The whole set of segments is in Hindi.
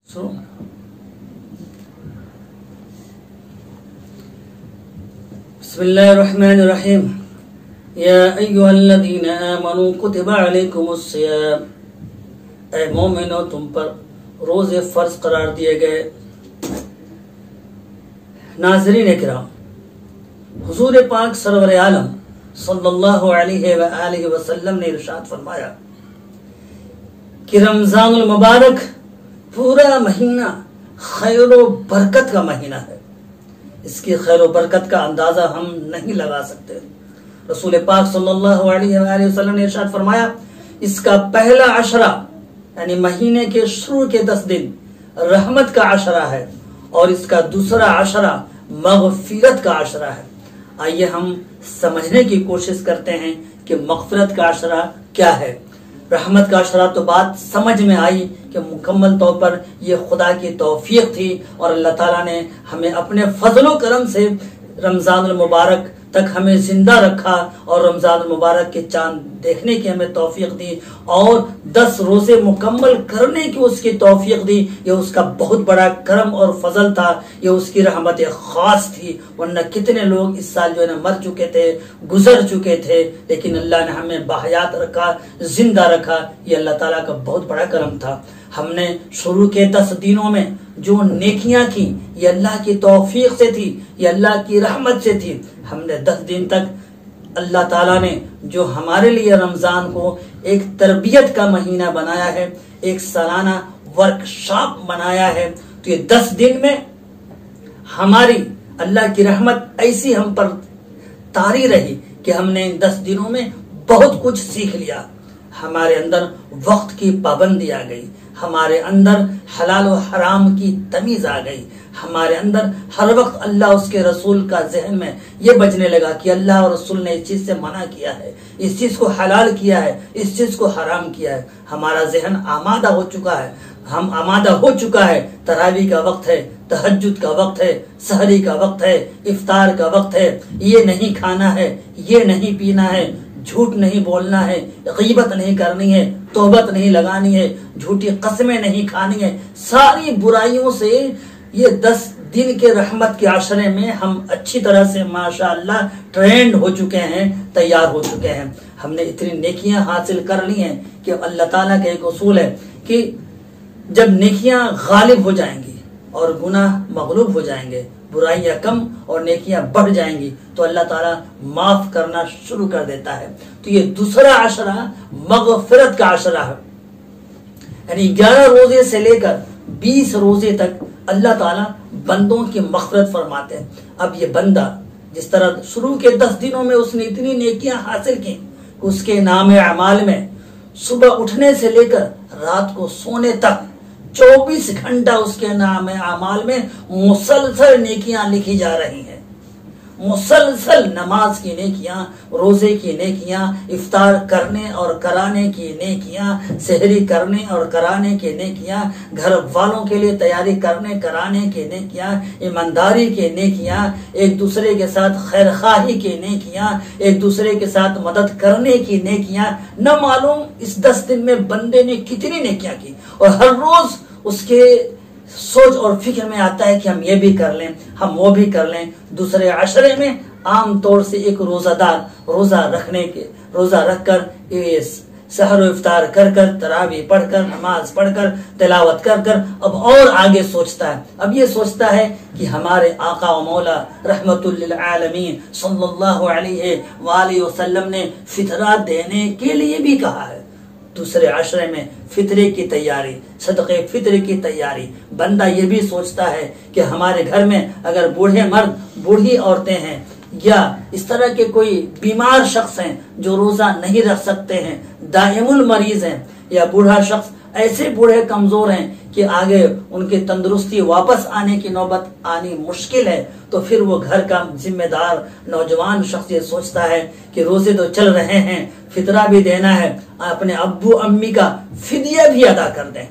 बिस्मिल्लाहिर्रहमानिर्रहीम। या अय्युहल्लज़ीना आमनू कुतिबा अलैकुमुस्सियाम। ऐ मोमिनो, तुम पर रोजे फर्ज करार दिए गए। नाज़रीन इकराम, हुजूर पाक सरवर आलम सल्लल्लाहु अलैहि वसल्लम ने इरशाद फरमाया कि रमजानुल मुबारक पूरा महीना खैर व बरकत का महीना है। इसकी खैर व बरकत का अंदाजा हम नहीं लगा सकते। रसूल पाक सल्लल्लाहु अलैहि वसल्लम ने इरशाद फरमाया, इसका पहला अशरा यानी महीने के शुरू के 10 दिन रहमत का अशरा है और इसका दूसरा अशरा मगफिरत का अशरा है। आइए हम समझने की कोशिश करते हैं कि मगफिरत का अशरा क्या है। रहमत का अशरा तो बात समझ में आई कि मुकम्मल तौर पर यह खुदा की तौफीक थी और अल्लाह ताला ने हमें अपने फजलो करम से रमजानुल मुबारक तक हमें जिंदा रखा और रमजानुल मुबारक के चांद देखने की हमें तौफीक दी और 10 रोजे मुकम्मल करने की उसकी तौफीक दी। ये उसका बहुत बड़ा करम और फजल था, ये उसकी रहमत खास थी। वरना कितने लोग इस साल जो है ना मर चुके थे, गुजर चुके थे, लेकिन अल्लाह ने हमें बाहयात रखा, जिंदा रखा। ये अल्लाह ताला का बहुत बड़ा करम था। हमने शुरू के 10 दिनों में जो नेकियां की ये अल्लाह की तौफीक से थी, ये अल्लाह की रहमत से थी। हमने 10 दिन तक अल्लाह ताला ने जो हमारे लिए रमजान को एक तरबियत का महीना बनाया है, एक सालाना वर्कशॉप बनाया है, तो ये 10 दिन में हमारी अल्लाह की रहमत ऐसी हम पर तारी रही कि हमने इन 10 दिनों में बहुत कुछ सीख लिया। हमारे अंदर वक्त की पाबंदी आ गई, हमारे अंदर हलाल और हराम की तमीज आ गई, हमारे अंदर हर वक्त अल्लाह उसके रसूल का जहन में ये बजने लगा कि अल्लाह और रसूल ने इस चीज से मना किया है, इस चीज को हलाल किया है, इस चीज को हराम किया है। हमारा जहन आमादा हो चुका है, हम आमादा हो चुका है। तरावी का वक्त है, तहज्जुद का वक्त है, सहरी का वक्त है, इफ्तार का वक्त है। ये नहीं खाना है, ये नहीं पीना है, झूठ नहीं बोलना है, गीबत नहीं करनी है, तौबत नहीं लगानी है, झूठी कसमें नहीं खानी है। सारी बुराइयों से ये 10 दिन के रहमत के आशरे में हम अच्छी तरह से माशाअल्लाह ट्रेंड हो चुके हैं, तैयार हो चुके हैं। हमने इतनी नेकियां हासिल कर ली हैं कि अल्लाह ताला का एक उसूल है कि जब नेकियां गालिब हो जाएंगी और गुनाह मगलूब हो जाएंगे, बुराइयां कम और नेकियां बढ़ जाएंगी, तो अल्लाह ताला माफ करना शुरू कर देता है। तो ये दूसरा अशरा मगफिरत का अशरा है, यानी 11 रोजे से लेकर 20 रोजे तक अल्लाह ताला बंदों की मगफिरत फरमाते हैं। अब ये बंदा जिस तरह शुरू के 10 दिनों में उसने इतनी नेकियां हासिल की, उसके नाम अमाल में सुबह उठने से लेकर रात को सोने तक 24 घंटा उसके नाम अमाल में मुसलसल नेकियां लिखी जा रही हैं। मुसलसल नमाज की नेकियां, रोजे की नेकियां, इफ्तार करने और कराने की नेकियां, सहरी करने और कराने की नेकियां, घर वालों के लिए तैयारी करने कराने की नेकियां, ईमानदारी की नेकियां, एक दूसरे के साथ खैरखाही की नेकियां, एक दूसरे के साथ मदद करने की नेकियां। न मालूम इस 10 दिन में बंदे ने कितनी नेकियां की और हर रोज उसके सोच और फिक्र में आता है कि हम ये भी कर लें, हम वो भी कर लें। दूसरे अशरे में आम तौर से एक रोजादार रोजा रखकर सहर इफ्तार कर कर, तरावी पढ़कर, नमाज पढ़कर, तिलावत कर कर अब और आगे सोचता है। अब ये सोचता है कि हमारे आका व मौला रहमतुल लिल आलमीन सल्लल्लाहु अलैहि वसल्लम ने फितरा देने के लिए भी कहा है। दूसरे आशरे में फितरे की तैयारी, सदक़े फित्र की तैयारी। बंदा ये भी सोचता है कि हमारे घर में अगर बूढ़े मर्द, बूढ़ी औरतें हैं या इस तरह के कोई बीमार शख्स हैं जो रोजा नहीं रख सकते हैं, दाइमुल मरीज हैं, या बूढ़ा शख्स ऐसे बूढ़े कमजोर हैं कि आगे उनकी तंदुरुस्ती वापस आने की नौबत आनी मुश्किल है, तो फिर वो घर का जिम्मेदार नौजवान शख्स ये सोचता है कि रोजे तो चल रहे हैं, फितरा भी देना है, अपने अब्बू अम्मी का फिदिया भी अदा कर दें।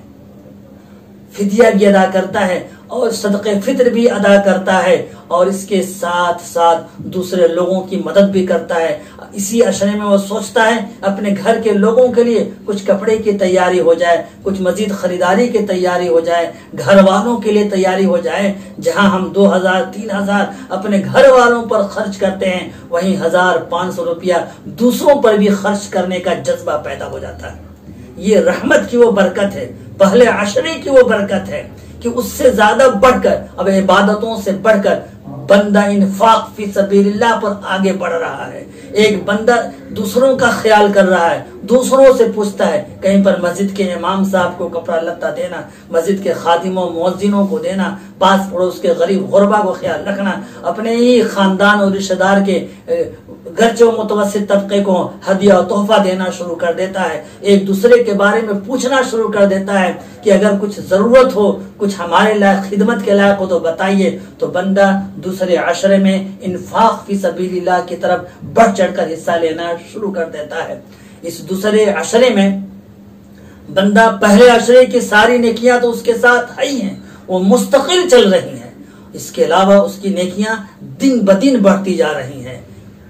फिदिया भी अदा करता है और सदक़े फित्र भी अदा करता है और इसके साथ साथ दूसरे लोगों की मदद भी करता है। इसी अशरे में वो सोचता है अपने घर के लोगों के लिए कुछ कपड़े की तैयारी हो जाए, कुछ मजीद खरीदारी की तैयारी हो जाए, घर वालों के लिए तैयारी हो जाए। जहां हम 2000-3000 अपने घर वालों पर खर्च करते हैं, वहीं 1000-500 रुपया दूसरों पर भी खर्च करने का जज्बा पैदा हो जाता है। ये रहमत की वो बरकत है, पहले अशरे की वो बरकत है कि उससे ज्यादा बढ़कर, अब इबादतों से बढ़कर बंदा इन्फाक फी सबीलिल्लाह पर आगे बढ़ रहा है। एक बंदा दूसरों का ख्याल कर रहा है, दूसरों से पूछता है, कहीं पर मस्जिद के इमाम साहब को कपड़ा लत्ता देना, मस्जिद के खादिमों मुअज्जिनों को देना, पास पड़ोस के गरीब गुरबा को ख्याल रखना, अपने ही खानदान और रिश्तेदार के गर्च व मुतवस्सित तबके को हदिया तोहफा देना शुरू कर देता है। एक दूसरे के बारे में पूछना शुरू कर देता है कि अगर कुछ जरूरत हो, कुछ हमारे लायक खिदमत के लायक हो तो बताइए। तो बंदा दूसरे अशरे में इन्फाक फी सबीलिल्लाह की तरफ बढ़ चढ़कर हिस्सा लेना शुरू कर देता है। इस दूसरे अशरे में बंदा पहले अशरे की सारी नेकियां तो उसके साथ ही हैं, वो मुस्तकिल चल रही हैं। इसके अलावा उसकी नेकियां दिन ब दिन बढ़ती जा रही हैं।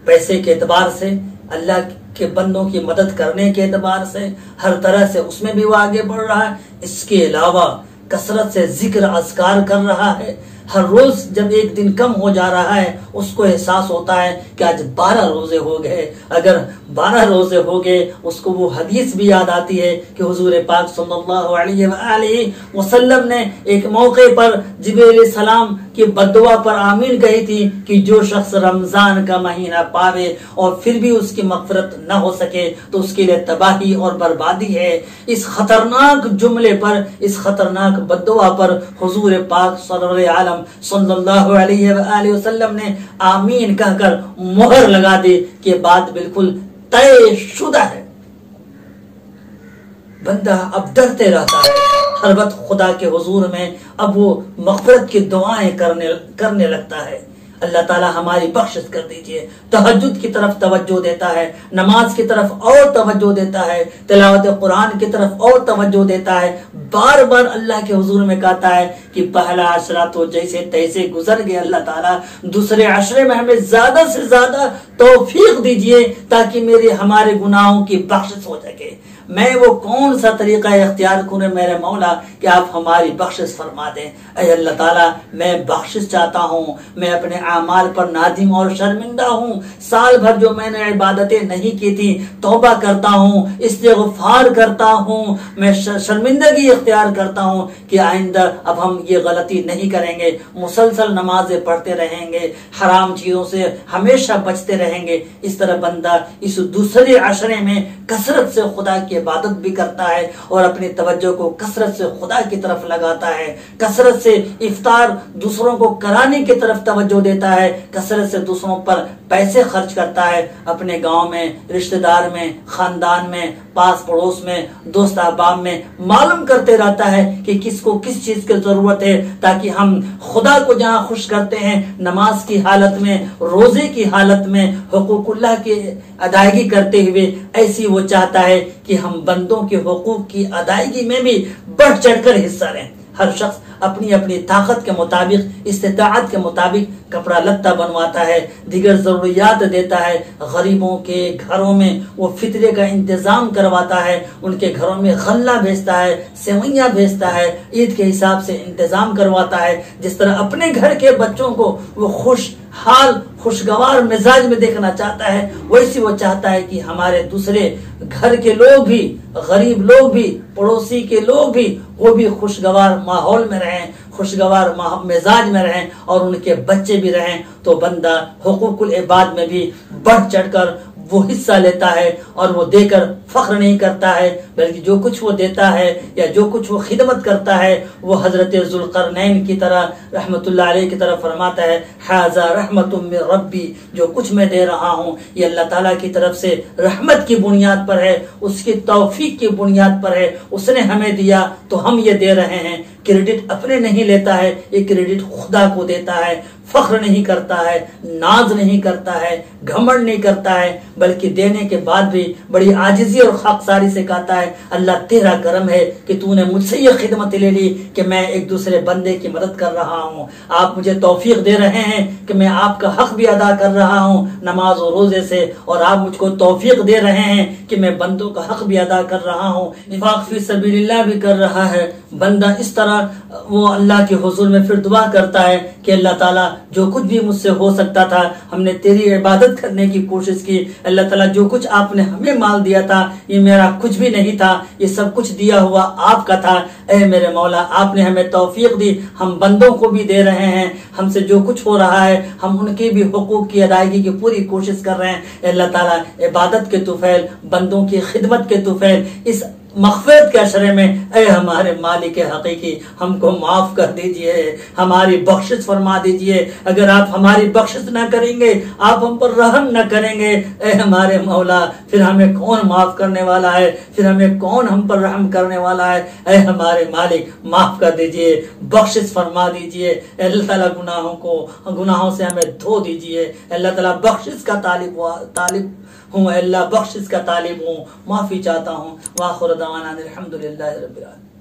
पैसे के एतबार से, अल्लाह के बंदों की मदद करने के एतबार से, हर तरह से उसमें भी वो आगे बढ़ रहा है। इसके अलावा कसरत से जिक्र अज़कार कर रहा है। हर रोज जब एक दिन कम हो जा रहा है, उसको एहसास होता है कि आज 12 रोजे हो गए। अगर 12 रोजे हो गए, उसको वो हदीस भी याद आती है कि हुजूर पाक सल्लल्लाहु अलैहि वसल्लम ने एक मौके पर जिब्रील सलाम की बद्दुआ पर आमीन कही थी कि जो शख्स रमजान का महीना पावे और फिर भी उसकी मग़फ़िरत न हो सके तो उसके लिए तबाही और बर्बादी है। इस खतरनाक जुमले पर, इस खतरनाक बद्दुआ पर हुजूर पाक सल्लल्लाहु अलैहि वसल्लम ने आमीन कहकर मोहर लगा दी कि बात बिल्कुल तय शुदा है। बंदा अब डरते रहता है हर वक्त खुदा के हुजूर में। अब वो मग़फ़िरत की दुआएं करने लगता है। अल्लाह ताला हमारी बख्शिश कर दीजिए। तहज्जुद की तरफ तवज्जो देता है, नमाज की तरफ और तवज्जो देता है, तिलावत कुरान की तरफ और तवज्जो देता है। बार बार अल्लाह के हुजूर में कहता है कि पहला अशरा तो जैसे तैसे गुजर गया, अल्लाह ताला दूसरे अशरे में हमें ज्यादा से ज्यादा तौफीक दीजिए ताकि मेरे हमारे गुनाहों की बख्शिश हो सके। मैं वो कौन सा तरीका इख्तियार करूं मेरे मौला कि आप हमारी बख्शिश फरमा दें। ऐ अल्लाह ताला, मैं बख्शिश चाहता हूँ। मैं अपने आमाल पर नादिम और शर्मिंदा हूँ। साल भर जो मैंने इबादतें नहीं की थी, तौबा करता हूँ, इस्तिग़फ़ार करता हूँ। मैं शर्मिंदगी इख्तियार करता हूँ कि आइंदा अब हम ये गलती नहीं करेंगे। मुसलसल नमाजें पढ़ते रहेंगे, हराम चीजों से हमेशा बचते रहेंगे। इस तरह बंदा इस दूसरे अशरे में कसरत से खुदा की इबादत भी करता है और अपनी तवज्जो को कसरत से खुदा की तरफ लगाता है। कसरत से इफ्तार दूसरों को कराने की तरफ तवज्जो देता है। कसरत से दूसरों पर पैसे खर्च करता है। अपने गांव में, रिश्तेदार में, खानदान में, पास पड़ोस में, दोस्त अहबाब में मालूम करते रहता है कि किसको किस चीज की जरूरत है, ताकि हम खुदा को जहां खुश करते हैं नमाज की हालत में, रोजे की हालत में, हुकूकुल्लाह की अदायगी करते हुए, ऐसी वो चाहता है कि हम बंदों के हुकूक की अदायगी में भी बढ़ चढ़कर हिस्सा लें। हर शख्स अपनी अपनी ताकत के मुताबिक, इस्तिताअत के मुताबिक कपड़ा लत्ता बनवाता है, दीगर जरूरियात देता है। गरीबों के घरों में वो फितरे का इंतजाम करवाता है, उनके घरों में गल्ला भेजता है, सेवैयां भेजता है, ईद के हिसाब से इंतजाम करवाता है। जिस तरह अपने घर के बच्चों को वो खुशहाल, खुशगवार मिजाज में देखना चाहता है, वैसे वो चाहता है कि हमारे दूसरे घर के लोग भी, गरीब लोग भी, पड़ोसी के लोग भी, वो भी खुशगवार माहौल में रहें, खुशगवार मिजाज में रहें और उनके बच्चे भी रहें। तो बंदा हुकूकुल इबाद में भी बढ़ चढ़कर वो हिस्सा लेता है और वो देकर फख्र नहीं करता है, बल्कि जो कुछ वो देता है या जो कुछ वो खिदमत करता है वो हजरत ज़ुल्क़रनैन की तरह रहमतुल्लाह अलैह की तरह फरमाता है, हाज़ा रहमतुम मिन रब्बी, जो कुछ मैं दे रहा हूँ ये अल्लाह ताला की तरफ से रहमत की बुनियाद पर है, उसकी तौफीक की बुनियाद पर है। उसने हमें दिया तो हम ये दे रहे हैं। क्रेडिट अपने नहीं लेता है, ये क्रेडिट खुदा को देता है। फख्र नहीं करता है, नाज नहीं करता है, घमंड नहीं करता है, बल्कि देने के बाद भी बड़ी आजिजी और खाकसारी से कहता है अल्लाह तेरा करम है कि तूने मुझसे ये खिदमत ले ली कि मैं एक दूसरे बंदे की मदद कर रहा हूँ। आप मुझे तौफीक दे रहे हैं कि मैं आपका हक भी अदा कर रहा हूँ नमाज और रोजे से, और आप मुझको तौफीक दे रहे हैं कि मैं बंदों का हक भी अदा कर रहा हूँ, इन्फाक फी सबीलिल्लाह भी कर रहा है। बंदा इस तरह वो अल्लाह के हुजूर में फिर दुआ करता है कि अल्लाह ताला जो कुछ भी मुझसे हो सकता था हमने तेरी इबादत करने की कोशिश की। अल्लाह ताला जो कुछ आपने हमें माल दिया था ये मेरा कुछ भी नहीं था, ये सब कुछ दिया हुआ आपका था। ऐ मेरे मौला आपने हमें तौफीक दी, हम बंदों को भी दे रहे हैं, हमसे जो कुछ हो रहा है हम उनके भी हुकूक की अदायगी की पूरी कोशिश कर रहे हैं। अल्लाह ताला इबादत के तुफैल, बंदों की खिदमत के तुफैल इस मग़फ़िरत के अशरे में ऐ हमारे मालिक हकीकी हमको माफ कर दीजिए, हमारी बख्शिश फरमा दीजिए। अगर आप हमारी बख्शिश न करेंगे, आप हम पर रहम न करेंगे, ऐ हमारे मौला फिर हमें कौन माफ करने वाला है, फिर हमें कौन हम पर रहम करने वाला है। ऐ हमारे मालिक माफ कर दीजिए, बख्शिश फरमा दीजिए। अल्लाह ताला गुनाहों से हमें धो दीजिए। अल्लाह ताला बख्शिश का तालिब हूँ, अल्लाह बख्शिश का तालिब हूँ, माफी चाहता हूँ। वाखिर दवाना अल्हम्दुलिल्लाहि रब्बिल आलमीन।